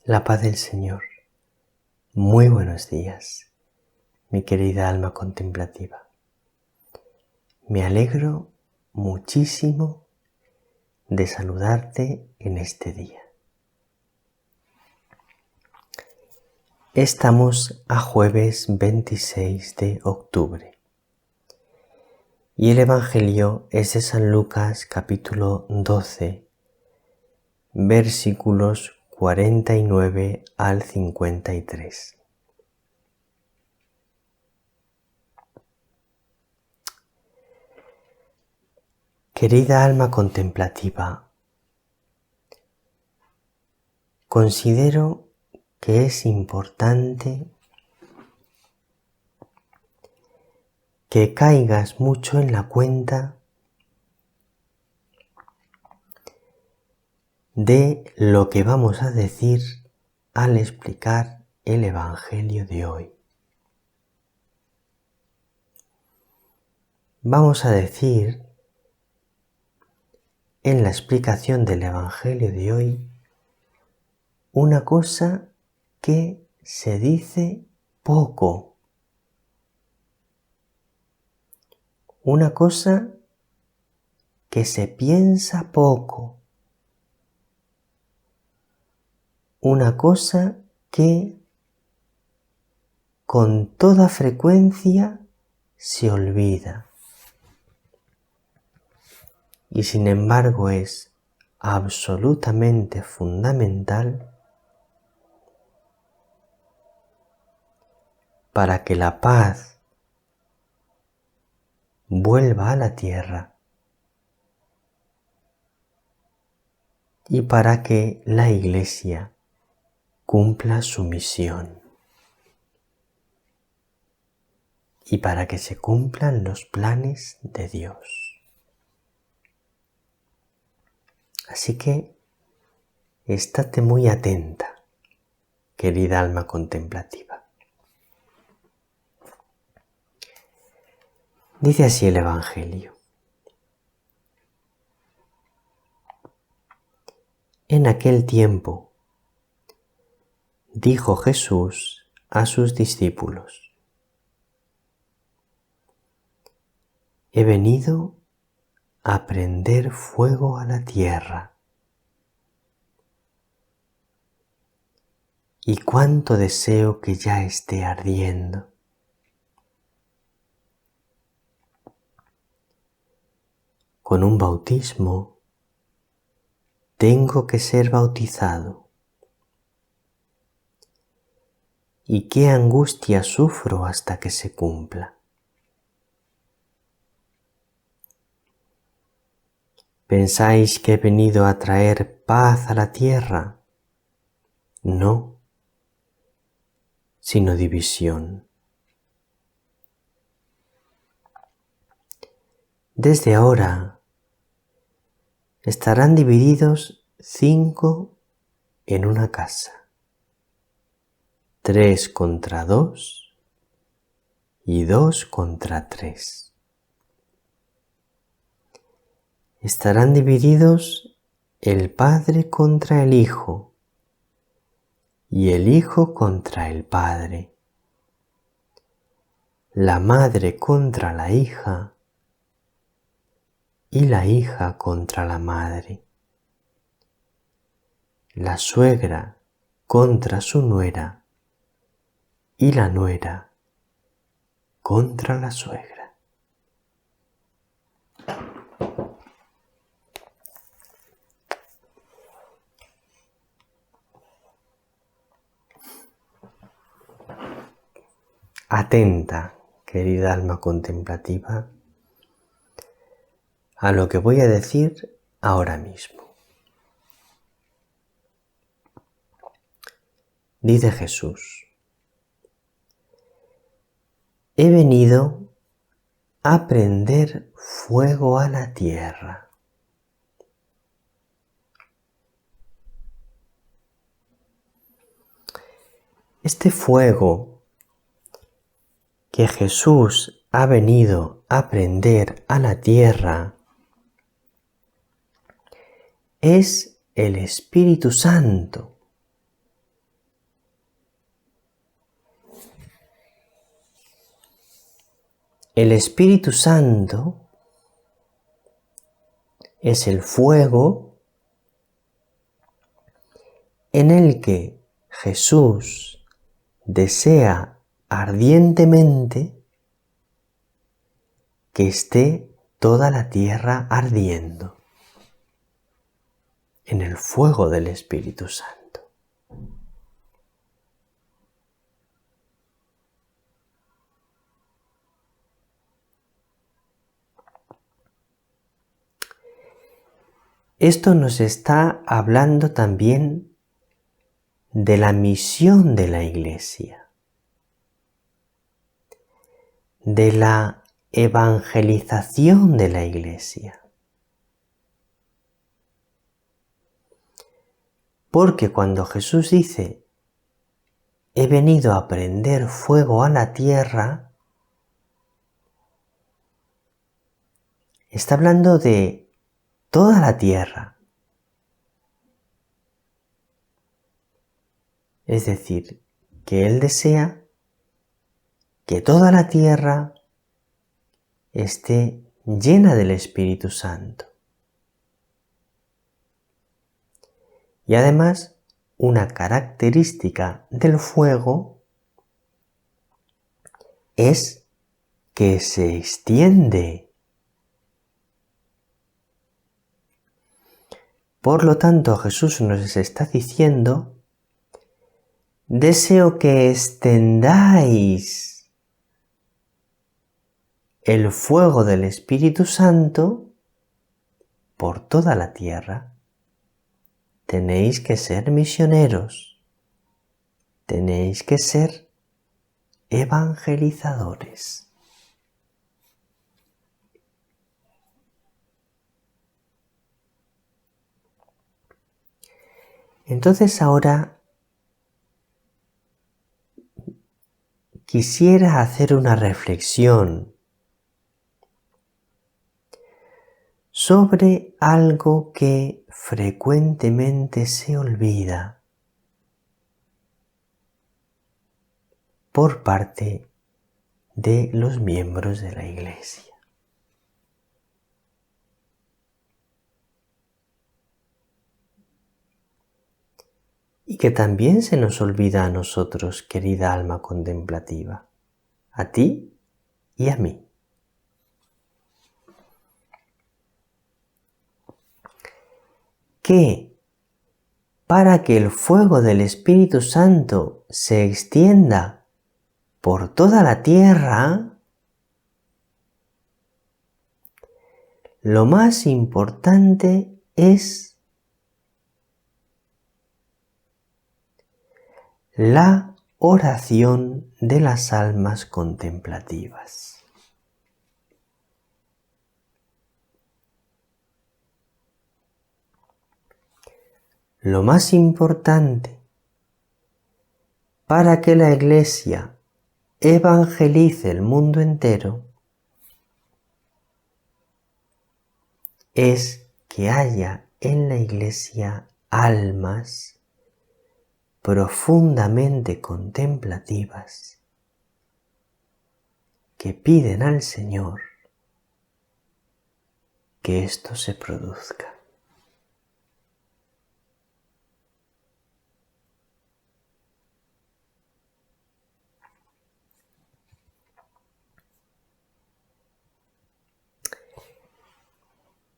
La paz del Señor. Muy buenos días, mi querida alma contemplativa. Me alegro muchísimo de saludarte en este día. Estamos a jueves 26 de octubre y el Evangelio es de San Lucas capítulo 12, versículos 49 al 53. Querida alma contemplativa, considero que es importante que caigas mucho en la cuenta de lo que vamos a decir al explicar el Evangelio de hoy. Vamos a decir en la explicación del Evangelio de hoy una cosa que se dice poco, una cosa que se piensa poco, una cosa que con toda frecuencia se olvida y sin embargo es absolutamente fundamental para que la paz vuelva a la tierra y para que la Iglesia cumpla su misión y para que se cumplan los planes de Dios. Así que estate muy atenta, querida alma contemplativa. Dice así el Evangelio. En aquel tiempo dijo Jesús a sus discípulos: He venido a prender fuego a la tierra. Y cuánto deseo que ya esté ardiendo. Con un bautismo tengo que ser bautizado. Y qué angustia sufro hasta que se cumpla. ¿Pensáis que he venido a traer paz a la tierra? No, sino división. Desde ahora estarán divididos 5 en una casa, 3 contra 2 y 2 contra 3. Estarán divididos el Padre contra el Hijo y el Hijo contra el Padre, la Madre contra la Hija y la hija contra la madre, la suegra contra su nuera y la nuera contra la suegra. Atenta, querida alma contemplativa, a lo que voy a decir ahora mismo. Dice Jesús: He venido a prender fuego a la tierra. Este fuego que Jesús ha venido a prender a la tierra es el Espíritu Santo, El Espíritu Santo es el fuego en el que Jesús desea ardientemente que esté toda la tierra ardiendo en el fuego del Espíritu Santo. Esto nos está hablando también de la misión de la Iglesia, de la evangelización de la Iglesia. Porque cuando Jesús dice, he venido a prender fuego a la tierra, está hablando de toda la tierra. Es decir, que Él desea que toda la tierra esté llena del Espíritu Santo. Y además, una característica del fuego es que se extiende. Por lo tanto, Jesús nos está diciendo, deseo que extendáis el fuego del Espíritu Santo por toda la tierra. Tenéis que ser misioneros, tenéis que ser evangelizadores. Entonces ahora quisiera hacer una reflexión sobre algo que frecuentemente se olvida por parte de los miembros de la Iglesia. Y que también se nos olvida a nosotros, querida alma contemplativa, a ti y a mí. Que para que el fuego del Espíritu Santo se extienda por toda la tierra, lo más importante es la oración de las almas contemplativas. Lo más importante para que la Iglesia evangelice el mundo entero es que haya en la Iglesia almas profundamente contemplativas que piden al Señor que esto se produzca.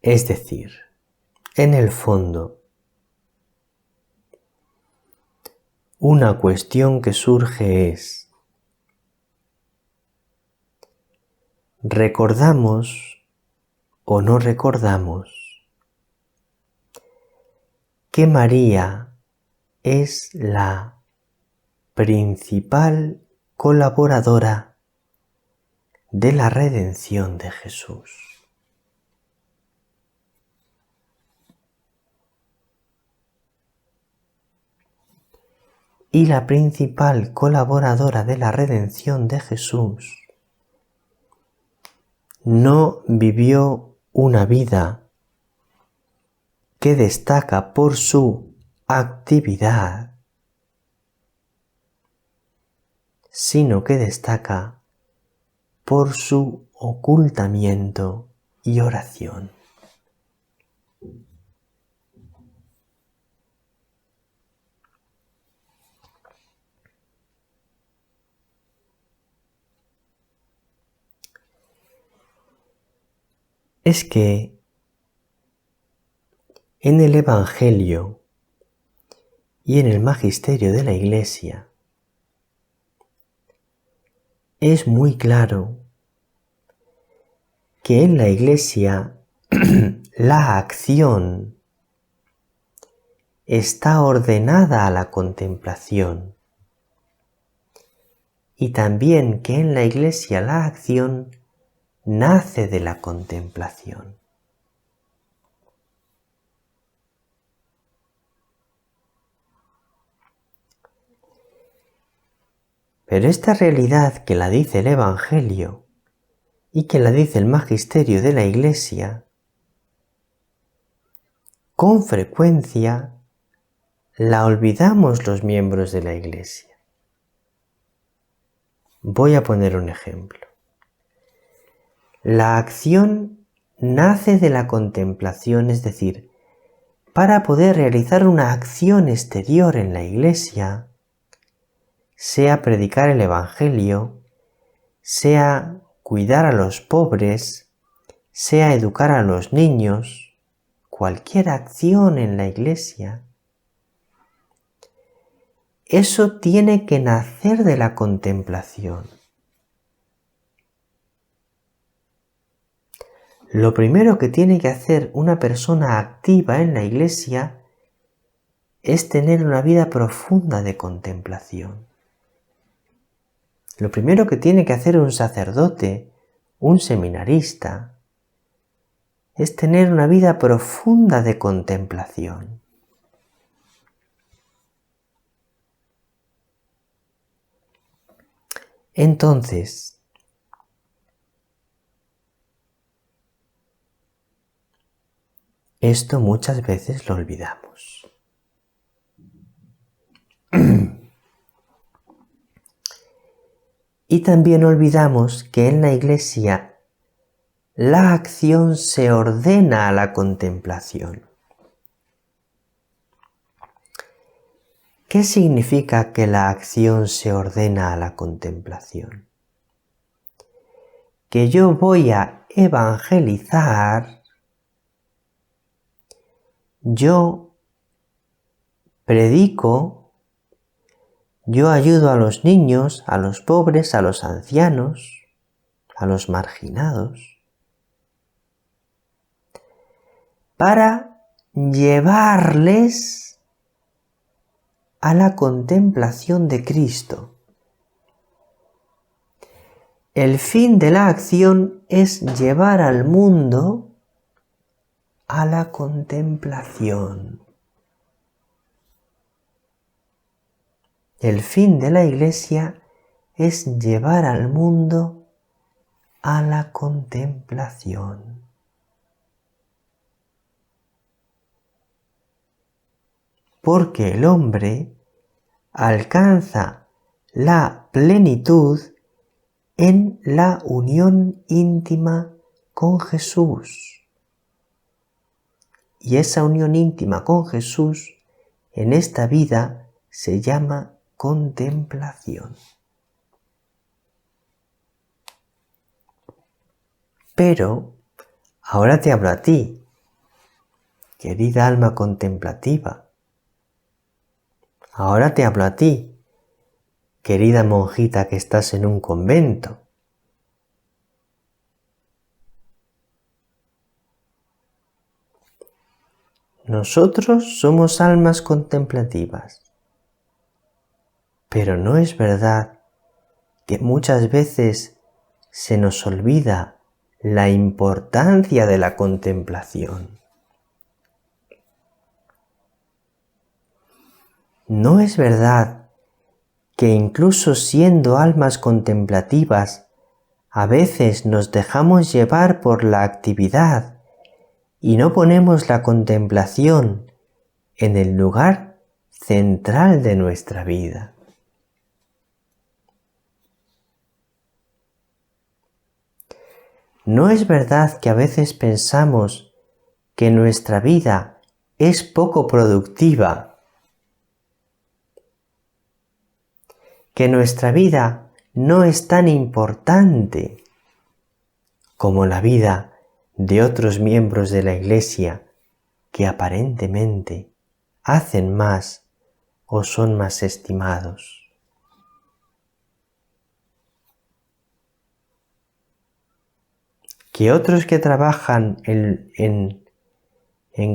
Es decir, en el fondo, una cuestión que surge es, ¿recordamos o no recordamos que María es la principal colaboradora de la redención de Jesús? Y la principal colaboradora de la redención de Jesús no vivió una vida que destaca por su actividad, sino que destaca por su ocultamiento y oración. Es que en el Evangelio y en el magisterio de la Iglesia es muy claro que en la Iglesia la acción está ordenada a la contemplación y también que en la Iglesia la acción nace de la contemplación. Pero esta realidad que la dice el Evangelio y que la dice el magisterio de la Iglesia, con frecuencia la olvidamos los miembros de la Iglesia. Voy a poner un ejemplo. La acción nace de la contemplación, es decir, para poder realizar una acción exterior en la Iglesia, sea predicar el Evangelio, sea cuidar a los pobres, sea educar a los niños, cualquier acción en la Iglesia, eso tiene que nacer de la contemplación. Lo primero que tiene que hacer una persona activa en la Iglesia es tener una vida profunda de contemplación. Lo primero que tiene que hacer un sacerdote, un seminarista, es tener una vida profunda de contemplación. Entonces, esto muchas veces lo olvidamos. Y también olvidamos que en la Iglesia la acción se ordena a la contemplación. ¿Qué significa que la acción se ordena a la contemplación? Que yo voy a evangelizar, yo predico, yo ayudo a los niños, a los pobres, a los ancianos, a los marginados, para llevarles a la contemplación de Cristo. El fin de la acción es llevar al mundo a la contemplación. El fin de la Iglesia es llevar al mundo a la contemplación. Porque el hombre alcanza la plenitud en la unión íntima con Jesús. Y esa unión íntima con Jesús en esta vida se llama contemplación. Pero ahora te hablo a ti, querida alma contemplativa. Ahora te hablo a ti, querida monjita que estás en un convento. Nosotros somos almas contemplativas, pero ¿no es verdad que muchas veces se nos olvida la importancia de la contemplación? ¿No es verdad que incluso siendo almas contemplativas, a veces nos dejamos llevar por la actividad y no ponemos la contemplación en el lugar central de nuestra vida? ¿No es verdad que a veces pensamos que nuestra vida es poco productiva? Que nuestra vida no es tan importante como la vida de otros miembros de la Iglesia que aparentemente hacen más o son más estimados. Que otros que trabajan en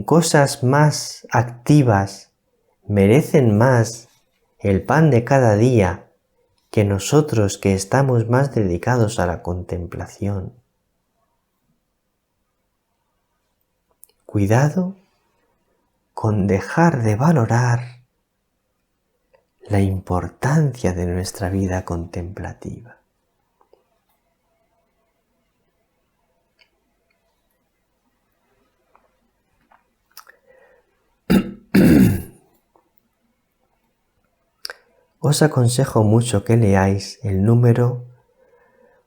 cosas más activas merecen más el pan de cada día que nosotros que estamos más dedicados a la contemplación. Cuidado con dejar de valorar la importancia de nuestra vida contemplativa. Os aconsejo mucho que leáis el número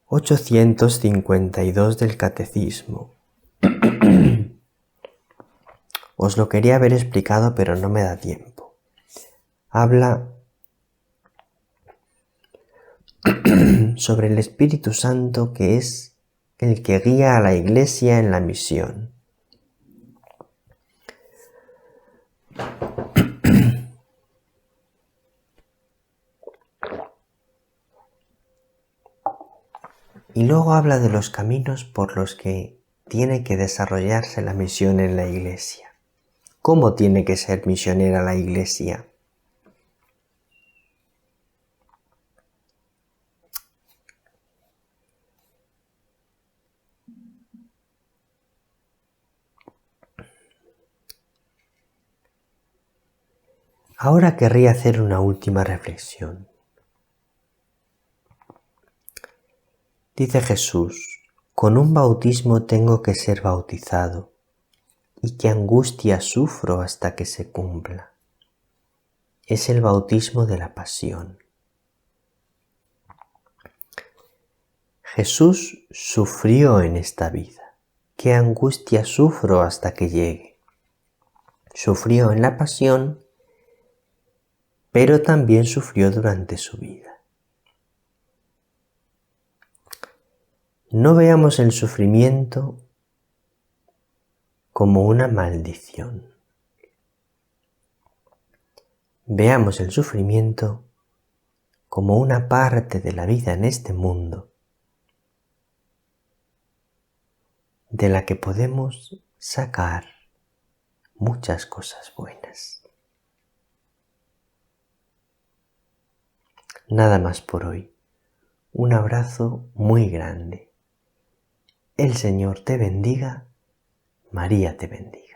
852 del Catecismo. Os lo quería haber explicado, pero no me da tiempo. Habla sobre el Espíritu Santo, que es el que guía a la Iglesia en la misión. Y luego habla de los caminos por los que tiene que desarrollarse la misión en la Iglesia. ¿Cómo tiene que ser misionera la Iglesia? Ahora querría hacer una última reflexión. Dice Jesús: con un bautismo tengo que ser bautizado, y qué angustia sufro hasta que se cumpla. Es el bautismo de la pasión. Jesús sufrió en esta vida. Qué angustia sufro hasta que llegue. Sufrió en la pasión, pero también sufrió durante su vida. No veamos el sufrimiento como una maldición. Veamos el sufrimiento como una parte de la vida en este mundo, de la que podemos sacar muchas cosas buenas. Nada más por hoy. Un abrazo muy grande. El Señor te bendiga, María te bendiga.